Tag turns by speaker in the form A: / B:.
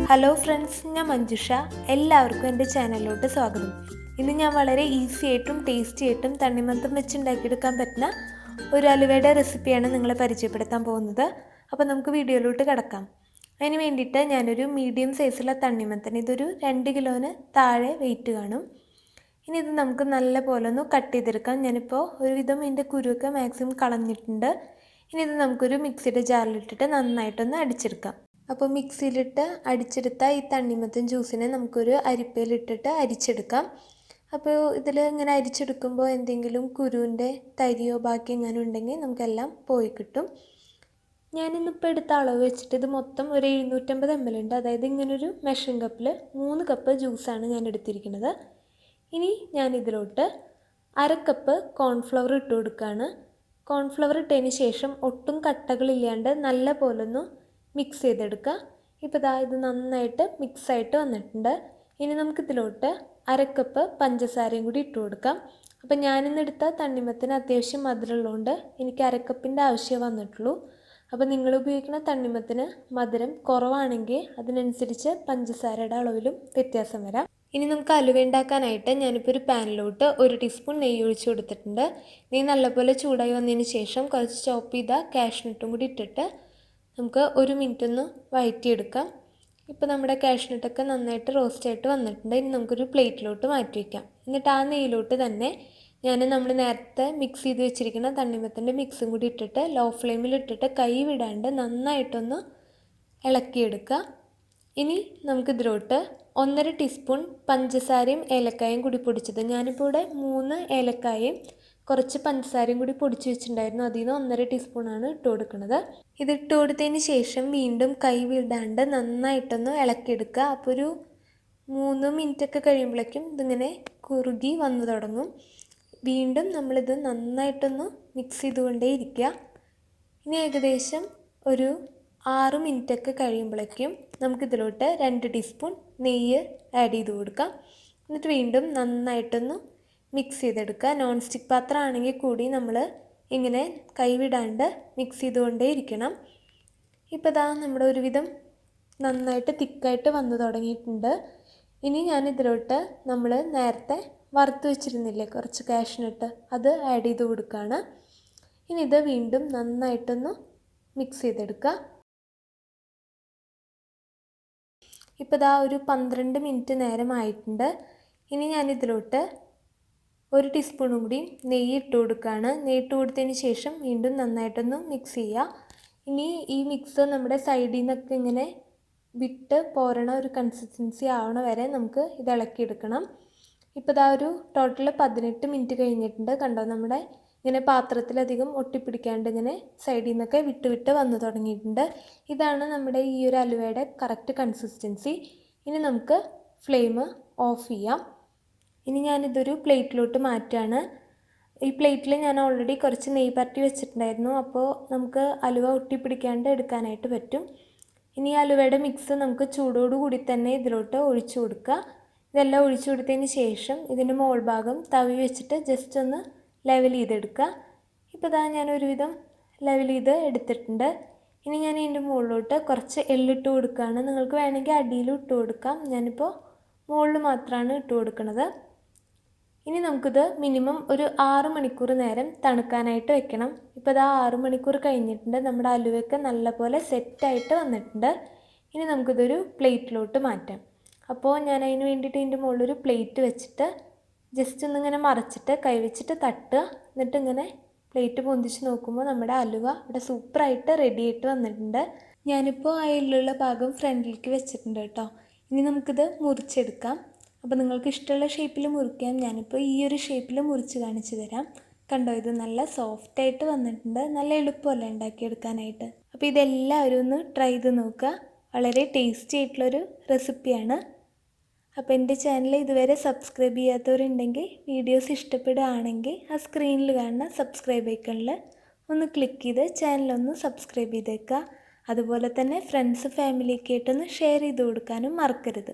A: Hello friends, ഞാൻ മഞ്ജുഷ. എല്ലാവർക്കും എൻ്റെ ചാനലിലോട്ട് സ്വാഗതം. ഇന്ന് ഞാൻ വളരെ ഈസി ആയിട്ടും ടേസ്റ്റി ആയിട്ടും തണ്ണിമത്തൻ വെച്ചുണ്ടാക്കിയെടുക്കാൻ പറ്റുന്ന ഒരു അലുവയുടെ റെസിപ്പിയാണ് നിങ്ങളെ പരിചയപ്പെടുത്താൻ പോകുന്നത്. അപ്പോൾ നമുക്ക് വീഡിയോയിലോട്ട് കിടക്കാം. അതിന് വേണ്ടിയിട്ട് ഞാനൊരു മീഡിയം സൈസുള്ള തണ്ണിമത്തൻ, ഇതൊരു 2 കിലോന് താഴെ വെയിറ്റ് കാണും. ഇനി ഇത് നമുക്ക് നല്ല പോലെ ഒന്ന് കട്ട് ചെയ്തെടുക്കാം. ഞാനിപ്പോൾ ഒരുവിധം ഇതിൻ്റെ കുരുവൊക്കെ മാക്സിമം കളഞ്ഞിട്ടുണ്ട്. ഇനി ഇത് നമുക്കൊരു മിക്സിയുടെ ജാറിലിട്ടിട്ട് നന്നായിട്ടൊന്ന് അടിച്ചെടുക്കാം. അപ്പോൾ മിക്സിയിലിട്ട് അടിച്ചെടുത്ത ഈ തണ്ണിമത്തൻ ജ്യൂസിനെ നമുക്കൊരു അരിപ്പയിലിട്ടിട്ട് അരിച്ചെടുക്കാം. അപ്പോൾ ഇതിൽ ഇങ്ങനെ അരിച്ചെടുക്കുമ്പോൾ എന്തെങ്കിലും കുരുവിൻ്റെ തരിയോ ബാക്കി എങ്ങനെ ഉണ്ടെങ്കിൽ നമുക്കെല്ലാം പോയി കിട്ടും. ഞാനിന്നിപ്പോൾ എടുത്ത അളവ് വെച്ചിട്ട് ഇത് മൊത്തം ഒരു 750 ml ഉണ്ട്. അതായത് ഇങ്ങനൊരു മെഷറിംഗ് കപ്പിൽ 3 കപ്പ് ജ്യൂസാണ് ഞാൻ എടുത്തിരിക്കുന്നത്. ഇനി ഞാനിതിലോട്ട് 1/2 കപ്പ് കോൺഫ്ലവർ ഇട്ട് കൊടുക്കുകയാണ്. കോൺഫ്ലവർ ഇട്ടതിന് ശേഷം ഒട്ടും കട്ടകളില്ലാണ്ട് നല്ല പോലൊന്ന് മിക്സ് ചെയ്തെടുക്കുക. ഇപ്പോൾ ഇത് നന്നായിട്ട് മിക്സായിട്ട് വന്നിട്ടുണ്ട്. ഇനി നമുക്കിതിലോട്ട് 1/2 കപ്പ് പഞ്ചസാരയും കൂടി ഇട്ട് കൊടുക്കാം. അപ്പോൾ ഞാനിന്നെടുത്ത തണ്ണിമത്തന് അത്യാവശ്യം മധുരമുള്ളതുകൊണ്ട് എനിക്ക് 1/2 കപ്പിൻ്റെ ആവശ്യമേ വന്നിട്ടുള്ളൂ. അപ്പോൾ നിങ്ങൾ ഉപയോഗിക്കുന്ന തണ്ണിമത്തന് മധുരം കുറവാണെങ്കിൽ അതിനനുസരിച്ച് പഞ്ചസാരയുടെ അളവിലും വ്യത്യാസം വരാം. ഇനി നമുക്ക് അലുവ ഉണ്ടാക്കാനായിട്ട് ഞാനിപ്പോൾ ഒരു പാനിലോട്ട് 1 ടീസ്പൂൺ നെയ്യ് ഒഴിച്ച് കൊടുത്തിട്ടുണ്ട്. നെയ്യ് നല്ലപോലെ ചൂടായി വന്നതിന് ശേഷം കുറച്ച് ചോപ്പ് ചെയ്ത കാഷ്നട്ടും കൂടി ഇട്ടിട്ട് നമുക്ക് 1 മിനിറ്റ് ഒന്ന് വഴറ്റിയെടുക്കാം. ഇപ്പോൾ നമ്മുടെ കാഷ്നട്ടൊക്കെ നന്നായിട്ട് റോസ്റ്റായിട്ട് വന്നിട്ടുണ്ട്. ഇനി നമുക്കൊരു പ്ലേറ്റിലോട്ട് മാറ്റി വയ്ക്കാം. എന്നിട്ട് ആ നെയ്യിലോട്ട് തന്നെ നമ്മൾ നേരത്തെ മിക്സ് ചെയ്ത് വെച്ചിരിക്കുന്ന തണ്ണിമത്തൻ്റെ മിക്സും കൂടി ഇട്ടിട്ട് ലോ ഫ്ലെയിമിലിട്ടിട്ട് കൈ വിടാണ്ട് നന്നായിട്ടൊന്ന് ഇളക്കിയെടുക്കുക. ഇനി നമുക്കിതിലോട്ട് 1.5 ടീസ്പൂൺ പഞ്ചസാരയും ഏലക്കായും കൂടി പൊടിച്ചത്, ഞാനിപ്പോൾ ഇവിടെ 3 ഏലക്കായും കുറച്ച് പഞ്ചസാരയും കൂടി പൊടിച്ച് വെച്ചിട്ടുണ്ടായിരുന്നു. അതിൽ നിന്ന് 1.5 ടീസ്പൂണാണ് ഇട്ട് കൊടുക്കുന്നത്. ഇത് ഇട്ട് കൊടുത്തതിന് ശേഷം വീണ്ടും കൈ വിടാണ്ട് നന്നായിട്ടൊന്ന് ഇളക്കിയെടുക്കുക. അപ്പോൾ ഒരു 3 മിനിറ്റൊക്കെ കഴിയുമ്പോഴേക്കും ഇതിങ്ങനെ കുറുകി വന്നു തുടങ്ങും. വീണ്ടും നമ്മളിത് നന്നായിട്ടൊന്ന് മിക്സ് ചെയ്തുകൊണ്ടേ ഇരിക്കുക. ഇനി ഏകദേശം ഒരു 6 മിനിറ്റൊക്കെ കഴിയുമ്പോഴേക്കും നമുക്കിതിലോട്ട് 2 ടീസ്പൂൺ നെയ്യ് ആഡ് ചെയ്ത് കൊടുക്കാം. എന്നിട്ട് വീണ്ടും നന്നായിട്ടൊന്ന് മിക്സ് ചെയ്തെടുക്കുക. നോൺ സ്റ്റിക്ക് പാത്രം ആണെങ്കിൽ കൂടി നമ്മൾ ഇങ്ങനെ കൈവിടാണ്ട് മിക്സ് ചെയ്തുകൊണ്ടേ ഇരിക്കണം. ഇപ്പോൾ നമ്മുടെ ഒരുവിധം നന്നായിട്ട് തിക്കായിട്ട് വന്നു തുടങ്ങിയിട്ടുണ്ട്. ഇനി ഞാനിതിലോട്ട് നമ്മൾ നേരത്തെ വറുത്ത് വെച്ചിരുന്നില്ലേ കുറച്ച് കാഷ്നട്ട്, അത് ആഡ് ചെയ്ത് കൊടുക്കുകയാണ്. ഇനി ഇത് വീണ്ടും നന്നായിട്ടൊന്ന് മിക്സ് ചെയ്തെടുക്കുക. ഇപ്പോൾ ഒരു 12 മിനിറ്റ് നേരം ആയിട്ടുണ്ട്. ഇനി ഞാനിതിലോട്ട് 1 ടീസ്പൂണും കൂടി നെയ്യ് ഇട്ട് കൊടുക്കുകയാണ്. നെയ്യ് ഇട്ട് കൊടുത്തതിന് ശേഷം വീണ്ടും നന്നായിട്ടൊന്ന് മിക്സ് ചെയ്യുക. ഇനി ഈ മിക്സ് നമ്മുടെ സൈഡിൽ നിന്നൊക്കെ ഇങ്ങനെ വിട്ട് പോരണ ഒരു കൺസിസ്റ്റൻസി ആവണ വരെ നമുക്ക് ഇത് ഇളക്കിയെടുക്കണം. ഇപ്പോൾ ഒരു ടോട്ടൽ 18 മിനിറ്റ് കഴിഞ്ഞിട്ടുണ്ട്. കണ്ടോ, നമ്മുടെ ഇങ്ങനെ പാത്രത്തിലധികം ഒട്ടിപ്പിടിക്കാണ്ട് ഇങ്ങനെ സൈഡിൽ നിന്നൊക്കെ വിട്ട് വന്നു തുടങ്ങിയിട്ടുണ്ട്. ഇതാണ് നമ്മുടെ ഈ ഒരു അലുവയുടെ കറക്റ്റ് കൺസിസ്റ്റൻസി. ഇനി നമുക്ക് ഫ്ലെയിം ഓഫ് ചെയ്യാം. ഇനി ഞാനിതൊരു പ്ലേറ്റിലോട്ട് മാറ്റുകയാണ്. ഈ പ്ലേറ്റിൽ ഞാൻ ഓൾറെഡി കുറച്ച് നെയ്യ് പരട്ടി വെച്ചിട്ടുണ്ടായിരുന്നു. അപ്പോൾ നമുക്ക് അലുവ ഒട്ടിപ്പിടിക്കാണ്ട് എടുക്കാനായിട്ട് പറ്റും. ഇനി അലുവയുടെ മിക്സ് നമുക്ക് ചൂടോടുകൂടി തന്നെ ഇതിലോട്ട് ഒഴിച്ചു കൊടുക്കുക. ഇതെല്ലാം ഒഴിച്ചു കൊടുത്തതിന് ശേഷം ഇതിൻ്റെ മോൾ ഭാഗം തവി വെച്ചിട്ട് ജസ്റ്റ് ഒന്ന് ലെവൽ ചെയ്തെടുക്കുക. ഇപ്പോൾ ഞാൻ ഒരുവിധം ലെവൽ ചെയ്ത് എടുത്തിട്ടുണ്ട്. ഇനി ഞാൻ ഇതിൻ്റെ മുകളിലോട്ട് കുറച്ച് എള്ളിട്ട് കൊടുക്കുകയാണ്. നിങ്ങൾക്ക് വേണമെങ്കിൽ അടിയിലും ഇട്ട് കൊടുക്കാം. ഞാനിപ്പോൾ മുകളിൽ മാത്രമാണ് ഇട്ട് കൊടുക്കുന്നത്. ഇനി നമുക്കിത് മിനിമം ഒരു 6 മണിക്കൂർ നേരം തണുക്കാനായിട്ട് വെക്കണം. ഇപ്പോൾ 6 മണിക്കൂർ കഴിഞ്ഞിട്ടുണ്ട്. നമ്മുടെ അലുവയൊക്കെ നല്ലപോലെ സെറ്റായിട്ട് വന്നിട്ടുണ്ട്. ഇനി നമുക്കിതൊരു പ്ലേറ്റിലോട്ട് മാറ്റാം. അപ്പോൾ ഞാൻ അതിന് വേണ്ടിയിട്ട് ഇതിൻ്റെ മുകളിലൊരു പ്ലേറ്റ് വെച്ചിട്ട് ജസ്റ്റ് ഒന്നിങ്ങനെ മറച്ചിട്ട് കൈ വെച്ചിട്ട് തട്ടുക. എന്നിട്ട് ഇങ്ങനെ പ്ലേറ്റ് പൊന്തിച്ച് നോക്കുമ്പോൾ നമ്മുടെ അലുവ ഇവിടെ സൂപ്പറായിട്ട് റെഡി ആയിട്ട് വന്നിട്ടുണ്ട്. ഞാനിപ്പോൾ ആ എള്ളുള്ള ഭാഗം ഫ്രണ്ടിലേക്ക് വെച്ചിട്ടുണ്ട് കേട്ടോ. ഇനി നമുക്കിത് മുറിച്ചെടുക്കാം. അപ്പോൾ നിങ്ങൾക്ക് ഇഷ്ടമുള്ള ഷേപ്പിൽ മുറിക്കാം. ഞാനിപ്പോൾ ഈ ഒരു ഷേപ്പിൽ മുറിച്ച് കാണിച്ചു തരാം. കണ്ടോ, ഇത് നല്ല സോഫ്റ്റായിട്ട് വന്നിട്ടുണ്ട്. നല്ല എളുപ്പമല്ല ഉണ്ടാക്കിയെടുക്കാനായിട്ട്. അപ്പോൾ ഇതെല്ലാവരും ഒന്ന് ട്രൈ ചെയ്ത് നോക്കുക. വളരെ ടേസ്റ്റി ആയിട്ടുള്ളൊരു റെസിപ്പിയാണ്. അപ്പോൾ എൻ്റെ ചാനൽ ഇതുവരെ സബ്സ്ക്രൈബ് ചെയ്യാത്തവരുണ്ടെങ്കിൽ വീഡിയോസ് ഇഷ്ടപ്പെടുകയാണെങ്കിൽ ആ സ്ക്രീനിൽ കാണുന്ന സബ്സ്ക്രൈബ് ഐക്കണിൽ ഒന്ന് ക്ലിക്ക് ചെയ്ത് ചാനലൊന്ന് സബ്സ്ക്രൈബ് ചെയ്തേക്കുക. അതുപോലെ തന്നെ ഫ്രണ്ട്സ് ഫാമിലിയൊക്കെ ആയിട്ടൊന്ന് ഷെയർ ചെയ്ത് കൊടുക്കാനും മറക്കരുത്.